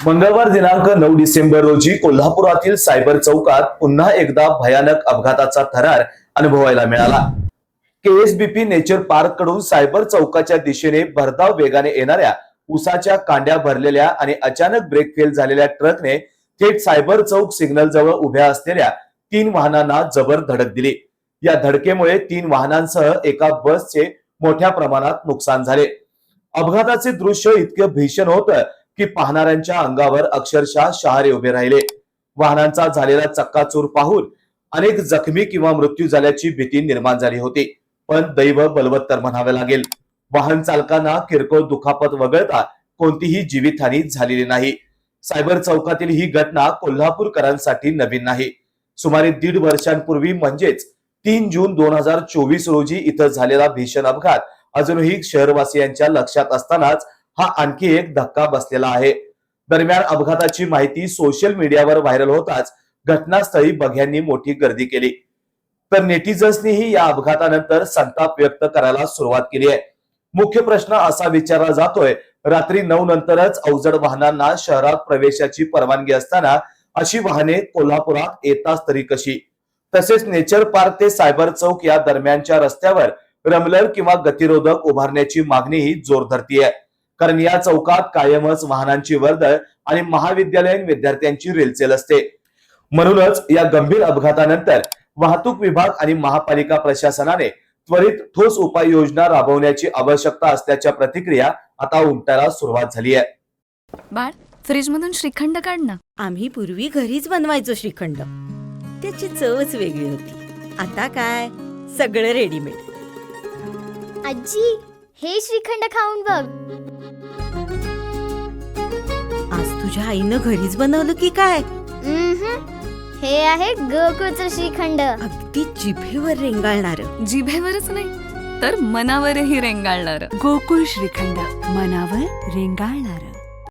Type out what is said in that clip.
मंगळवार दिनांक 9 डिसेंबर रोजी कोल्हापुरातील सायबर चौकात पुन्हा एकदा भयानक अपघाताचा थरार अनुभवायला मिळाला। केएसबीपी नेचर पार्क कडून सायबर चौकाच्या दिशेने भरधाव वेगाने येणाऱ्या उसाच्या कांड्या भरलेल्या आणि अचानक ब्रेक फेल झालेल्या ट्रकने थेट सायबर चौक सिग्नल जवळ उभ्या असलेल्या 3 वाहनांना जबर धडक दिली। या धडकेमुळे 3 वाहनांसह एका बसचे मोठ्या प्रमाणात नुकसान झाले। अपघाताचे दृश्य इतके भीषण होतं की पाहणाऱ्यांच्या अंगावर अक्षरशः शहारे उभे राहिले। वाहनांचा झालेला चक्काचूर पाहून अनेक जखमी किंवा मृत्यू झाल्याची भीती निर्माण झाली होती, पण दैव बलवत्तर म्हणावे लागेल। वाहन चालकांना किरकोळ दुखापत वगळता कोणतीही जीवितहानी झालेली नाही। सायबर चौकातील ही घटना कोल्हापूरकरांसाठी नवीन नाही। सुमारे 1.5 वर्षांपूर्वी म्हणजेच 3 जून 2024 रोजी इथं झालेला भीषण अपघात अजूनही शहरवासियांच्या लक्षात असतानाच हा आणखी एक धक्का बसलेला आहे। दरम्यान अपघाताची माहिती सोशल मीडियावर व्हायरल होताच घटनास्थळी बघ्यांनी मोठी गर्दी केली, तर नेटिझन्सनीही या अपघातानंतर संताप व्यक्त करायला सुरुवात केली आहे। मुख्य प्रश्न असा विचारला जातोय, रात्री 9 नंतरच अवजड वाहनांना शहरात प्रवेशाची परवानगी असताना अशी वाहने कोल्हापुरात येतात तरी कशी? तसेच नेचर पार्क ते सायबर चौक या दरम्यानच्या रस्त्यावर रमलर किंवा गतिरोधक उभारण्याची मागणीही जोर धरतीये, कारण या चौकात कायमच वाहनांची वर्दळ आणि महाविद्यालयीन विद्यार्थ्यांची रेलचेल असते। म्हणूनच या गंभीर अपघातानंतर वाहतूक विभाग आणि महापालिका प्रशासनाने त्वरित ठोस उपाययोजना राबवण्याची आवश्यकता असल्याच्या प्रतिक्रिया आता उमटायला सुरुवात झाली आहे। बाळ, फ्रीज मधून श्रीखंड काढ ना। आम्ही पूर्वी घरीच बनवायचो श्रीखंड, त्याची चवच वेगळी होती। आता काय सगळं रेडीमेड। आजी, हे श्रीखंड खाऊन बघ। आज तुझ्या आईनं घरीच बनवलं की काय? हे आहे गोकुळचं श्रीखंड। अगदी जिभेवर रेंगाळणार। जिभेवरच नाही तर मनावरही रेंगाळणार। गोकुळ श्रीखंड, मनावर रेंगाळणार।